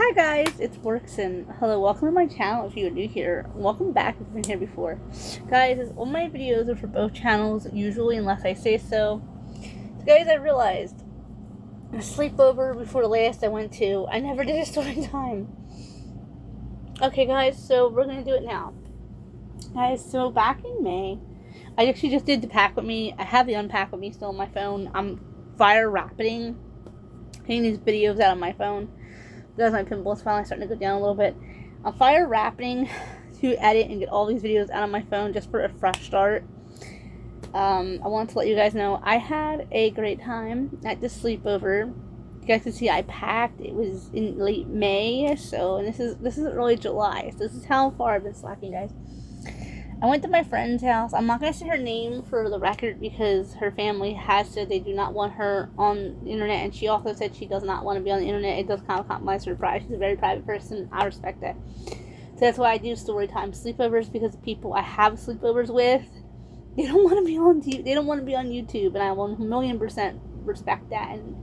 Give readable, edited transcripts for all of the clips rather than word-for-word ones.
Hi guys, it's Works and hello, welcome to my channel if you're new here. Welcome back if you've been here before. Guys, all my videos are for both channels, usually unless I say so. So guys, I realized a sleepover before the last I went to, I never did a story time. Okay guys, so we're going to do it now. Guys, so back in May, I actually just did the pack with me. I have the unpack with me still on my phone. I'm fire rapiding, getting these videos out of my phone. Because my pinball's finally starting to go down a little bit. I'm fire rapping to edit and get all these videos out of my phone just for a fresh start. I want to let you guys know I had a great time at the sleepover. You guys can see I packed. It was in late May, so and this is early July. So this is how far I've been slacking, guys. I went to my friend's house. I'm not going to say her name for the record because her family has said they do not want her on the internet, and she also said she does not want to be on the internet. It does kind of compromise her pride. She's a very private person. I respect that. So that's why I do storytime sleepovers, because the people I have sleepovers with, they don't want to be on they don't want to be on YouTube, and I 1,000,000% respect that. And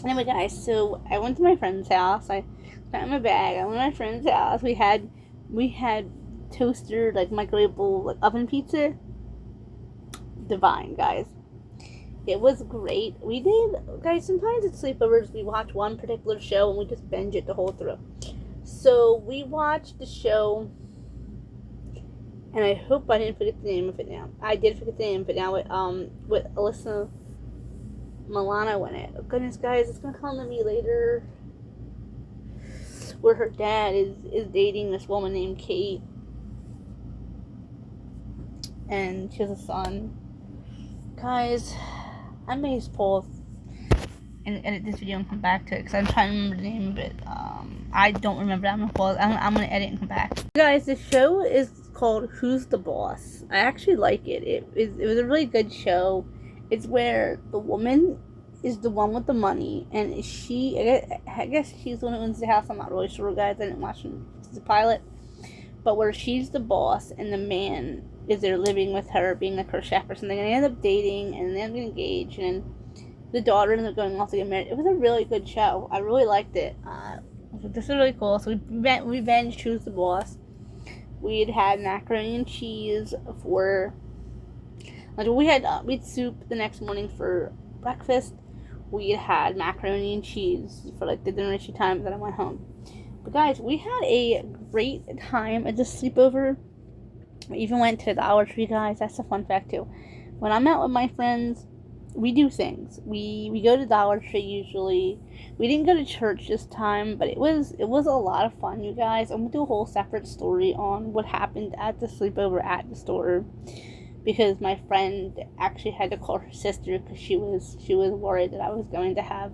anyway, guys, so I went to my friend's house. I got in my bag. I went to my friend's house. We had toaster, like microwavable, like oven pizza. Divine, guys. It was great. We did, guys, sometimes at sleepovers we watch one particular show and we just binge it the whole through. So we watched the show, and I hope I didn't forget the name of it now. I did forget the name of it now, with Alyssa Milano in it. Oh, goodness, guys, it's gonna come to me later. Where her dad is dating this woman named Kate, and she has a son. Guys, I may pause and edit this video and come back to it because I'm trying to remember the name of it. I don't remember. I'm gonna pause. I'm gonna edit and come back. Guys, the show is called Who's the Boss. I actually like it. It was a really good show. It's where the woman is the one with the money, and I guess she's the one who owns the house. I'm not really sure, guys. I didn't watch the pilot, but where she's the boss and the man is there living with her, being like her chef or something, and they end up dating and they end up getting engaged, and the daughter ended up going off to get married. It was a really good show. I really liked it. This is really cool. So we binged Who's the Boss. We'd had macaroni and cheese for, like, we had soup the next morning for breakfast. We had macaroni and cheese for like the dinner time that I went home. But guys, we had a great time at the sleepover. We even went to the Dollar Tree, guys. That's a fun fact too. When I'm out with my friends, we do things. We go to Dollar Tree usually. We didn't go to church this time, but it was a lot of fun, you guys. I'm gonna do a whole separate story on what happened at the sleepover at the store, because my friend actually had to call her sister because she was worried that I was going to have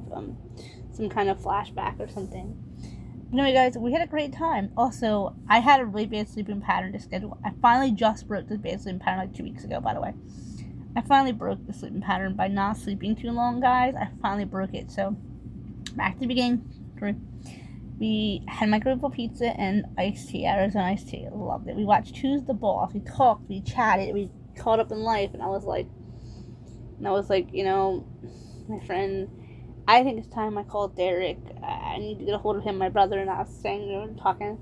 some kind of flashback or something. Anyway, guys, we had a great time. Also, I had a really bad sleeping pattern to schedule. I finally just broke this bad sleeping pattern like 2 weeks ago, by the way. I finally broke the sleeping pattern by not sleeping too long, guys. I finally broke it. So, back to the beginning. We had microwavable pizza and iced tea, Arizona iced tea. I loved it. We watched Who's the Boss. We talked, we chatted, we caught up in life, and I was like, you know, my friend, I think it's time I called Derek. I need to get a hold of him, my brother, and I was saying, talking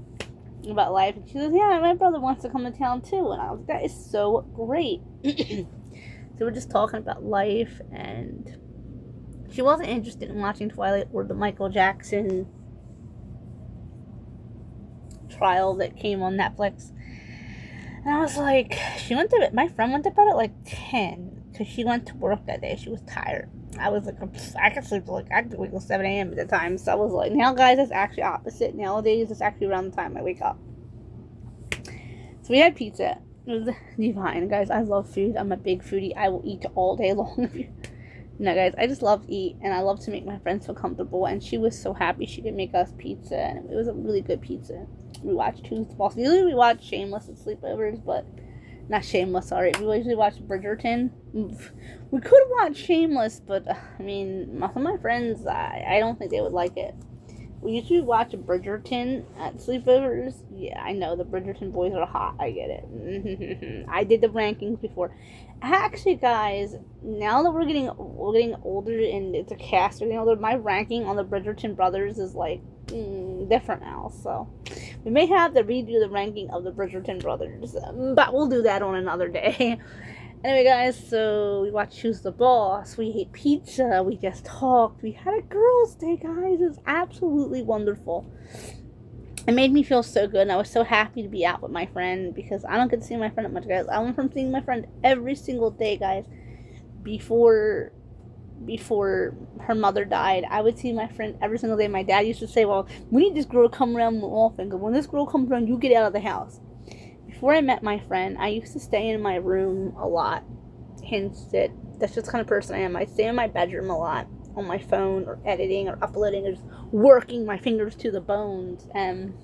about life, and she goes, yeah, my brother wants to come to town too, and I was like, that is so great. So we're just talking about life, and she wasn't interested in watching Twilight or the Michael Jackson trial that came on Netflix. And I was like, my friend went to bed at like 10 because she went to work that day. She was tired. I was like, I could sleep till 7 a.m. at the time. So I was like, now guys, it's actually opposite. Nowadays, it's actually around the time I wake up. So we had pizza. It was divine, guys. I love food. I'm a big foodie. I will eat all day long. No, guys, I just love to eat, and I love to make my friends feel comfortable, and she was so happy she could make us pizza, and it was a really good pizza. We watched Who's the Boss. Usually we watch Shameless at sleepovers, but not Shameless, sorry. We usually watch Bridgerton. We could watch Shameless, but I mean, some of my friends, I don't think they would like it. We usually watch Bridgerton at sleepovers. Yeah, I know the Bridgerton boys are hot. I get it. I did the rankings before. Actually, guys, now that we're getting older and it's a cast getting older, my ranking on the Bridgerton brothers is like different now. So we may have to redo the ranking of the Bridgerton brothers, but we'll do that on another day. Anyway, guys, so we watched Choose the Boss. We ate pizza. We just talked. We had a girls' day, guys. It was absolutely wonderful. It made me feel so good, and I was so happy to be out with my friend because I don't get to see my friend that much, guys. I went from seeing my friend every single day, guys. Before her mother died, I would see my friend every single day. My dad used to say, well, we need this girl to come around more often, because when this girl comes around, you get out of the house. Before I met my friend, I used to stay in my room a lot. Hence it. That's just the kind of person I am. I stay in my bedroom a lot on my phone, or editing, or uploading, or just working my fingers to the bones. And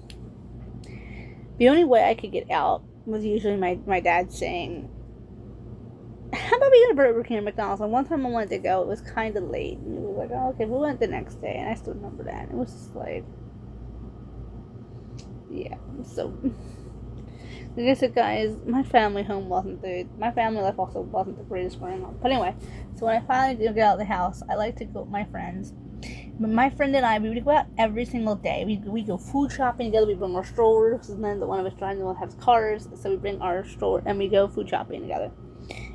the only way I could get out was usually my dad saying, how about we go to Burger King or McDonald's? And one time I wanted to go, it was kind of late, and it was like, oh, okay, we went the next day, and I still remember that. And it was just like, yeah. So, like I said, guys, my family home my family life also wasn't the greatest growing up. But anyway, so when I finally did get out of the house, I like to go with my friends. But my friend and I, we would go out every single day. We go food shopping together. We bring our strollers, and then one of us drives, the one has cars, so we bring our stroller and we go food shopping together.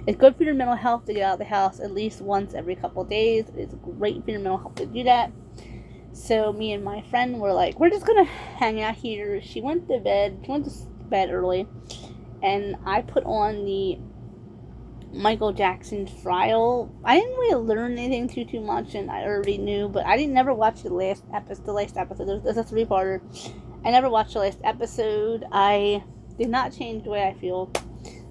It's good for your mental health to get out of the house at least once every couple of days. It's great for your mental health to do that. So me and my friend were like, we're just gonna hang out here. She went to bed early, and I put on the Michael Jackson trial. I didn't really learn anything too much, and I already knew, but I didn't never watch the last episode. There's a 3-parter. I never watched the last episode. I did not change the way I feel.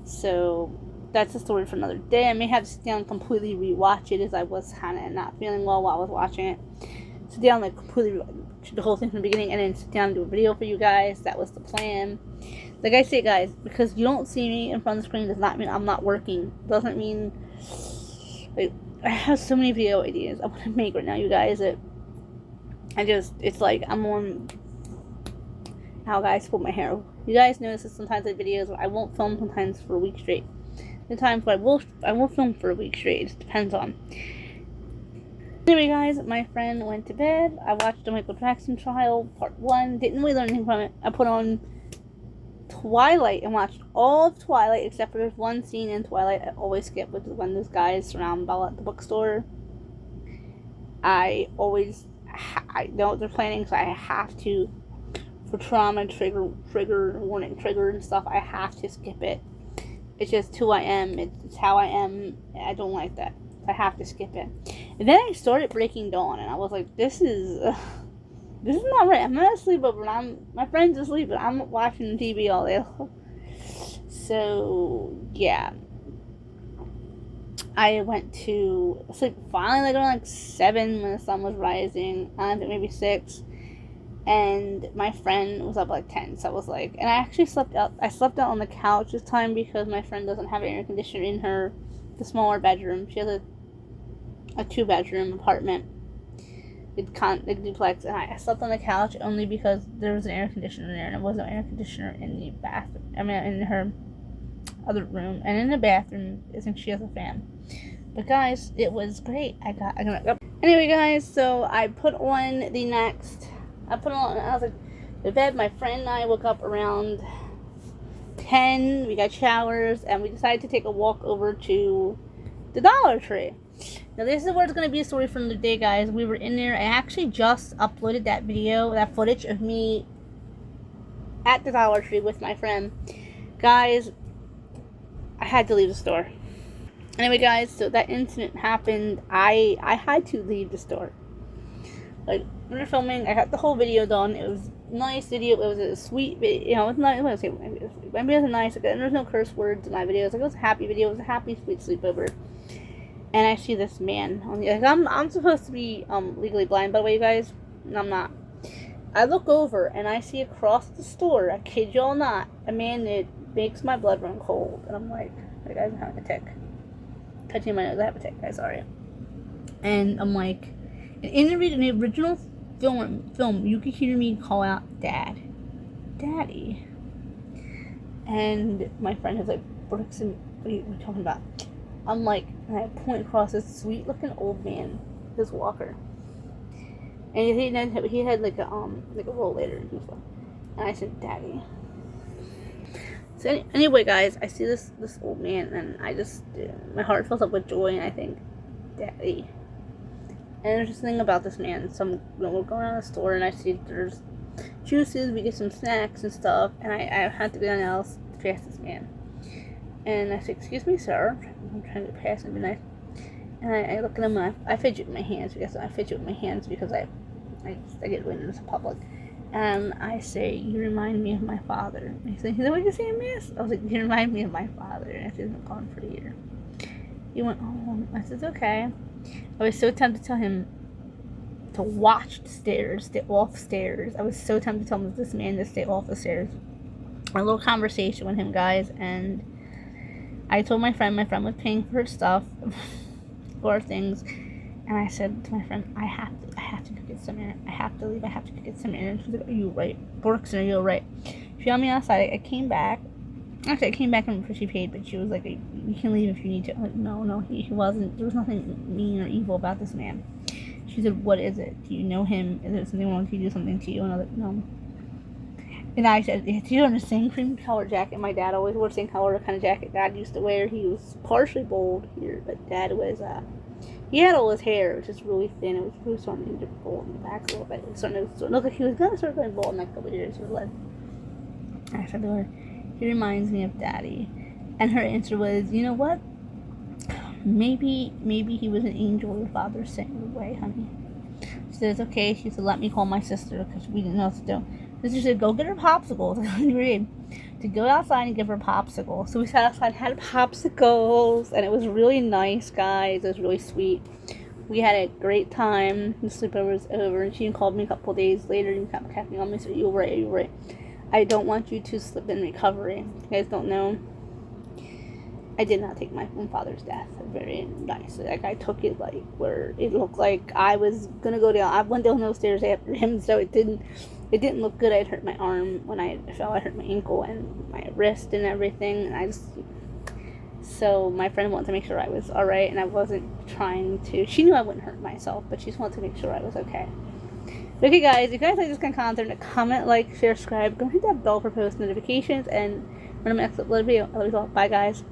So that's a story for another day. I may have to sit down and completely rewatch it, as I was kind of not feeling well while I was watching it. Sit down, like, completely the whole thing from the beginning, and then sit down and do a video for you guys. That was the plan. Like I say, guys, because you don't see me in front of the screen does not mean I'm not working. Doesn't mean, like, I have so many video ideas I want to make right now, you guys. It's like I'm on how guys pull my hair. You guys notice that sometimes the videos I won't film sometimes for a week straight. The times where I will film for a week straight. It just depends on. Anyway, guys, my friend went to bed. I watched the Michael Jackson trial, part 1. Didn't really learn anything from it. I put on Twilight and watched all of Twilight, except for there's one scene in Twilight I always skip, which is when those guys surround Bella at the bookstore. I know what they're planning, so I have to, for trauma, trigger warning, trigger and stuff, I have to skip it. It's just who I am. It's how I am. I don't like that. I have to skip it. And then I started Breaking Dawn, and I was like, this is not right. I'm not asleep, but my friend's asleep, but I'm watching TV all day. So, yeah. I went to sleep finally, like around 7 when the sun was rising. I think maybe 6. And my friend was up 10, so I was like, and I actually slept out on the couch this time because my friend doesn't have an air conditioner in the smaller bedroom. She has a 2-bedroom apartment. It's duplex, and I slept on the couch only because there was an air conditioner there, and there was no air conditioner in the bathroom. I mean, in her other room, and in the bathroom, I think she has a fan. But guys, it was great. I got up. Anyway, guys, so I was like to bed. My friend and I woke up around 10. We got showers, and we decided to take a walk over to the Dollar Tree. Now, this is where it's going to be a story from the day, guys. We were in there. I actually just uploaded that footage of me at the Dollar Tree with my friend. Guys, I had to leave the store. Anyway, guys, so that incident happened. I had to leave the store. Like, when we were filming, I got the whole video done. It was a nice video. It was a sweet video. It was nice. My videos are nice. There was no curse words in my videos. It was a happy video. It was a happy, sweet sleepover. And I see this man on the. I'm supposed to be legally blind, by the way, you guys. And I'm not. I look over and I see across the store, I kid y'all not, a man that makes my blood run cold. And I'm like, hey guys, I'm having a tick. Touching my nose, I have a tick, guys, sorry. And I'm like, in the original film, you could hear me call out, Dad. Daddy. And my friend is like, Brixton, what are you talking about? I'm like, and I point across this sweet looking old man, his walker. And he had like a rollator, and he was like, and I said, "Daddy." So anyway, guys, I see this old man, and I just my heart fills up with joy, and I think, "Daddy." And there's this thing about this man. We're going around the store, and I see there's juices. We get some snacks and stuff, and I had to go down the aisle to pass this man. And I said, "Excuse me, sir." I'm trying to pass and be nice. And I look at him, and I fidget with my hands because I get really nervous in public. And I say, "You remind me of my father." And he said, "What did you say, miss?" I was like, "You remind me of my father." And I said, "He's been gone for a year." He went, "Oh." I said, "Okay." I was so tempted to tell him to watch the stairs, stay off stairs. I was so tempted to tell him this man to stay off the stairs. A little conversation with him, guys, and I told my friend was paying for her stuff, for her things, and I said to my friend, I have to go get some air. I have to leave. I have to go get some air. And she was like, "Are you right? Borkson, are you right?" She found me outside. I came back. Actually, I came back before she paid, but she was like, "You can leave if you need to." I'm like, no, he wasn't. There was nothing mean or evil about this man. She said, "What is it? Do you know him? Is there something wrong? Did he do something to you?" And I was like, "No." And I said, "Do you know the same cream color jacket my dad always wore? The same color kind of jacket Dad used to wear. He was partially bald here, but Dad was he had all his hair. It was just really thin. It was really starting to get bald in the back a little bit. It was starting to look like he was gonna start going bald in like a couple of years." I said to her, "He reminds me of Daddy." And her answer was, "You know what? Maybe he was an angel your father sent your way, honey." She said, "It's okay." She said, "Let me call my sister," because we didn't know what to do. Sister said, "Go get her popsicles." To go outside and give her popsicles. So we sat outside and had popsicles, and it was really nice, guys. It was really sweet. We had a great time. The sleepover was over, and she called me a couple days later and kept checking on me. So you're right. I don't want you to slip in recovery. You guys don't know. I did not take my own father's death very nicely. Like, I took it like where it looked like I was gonna go down. I went down those stairs after him, so it didn't look good. I hurt my arm when I fell. I hurt my ankle and my wrist and everything. And so my friend wanted to make sure I was all right, and I wasn't trying to. She knew I wouldn't hurt myself, but she just wanted to make sure I was okay. Okay, guys, if you guys like this kind of content, comment, like, share, subscribe. Go hit that bell for post notifications, and when I'm next upload video, I love you all. Bye, guys.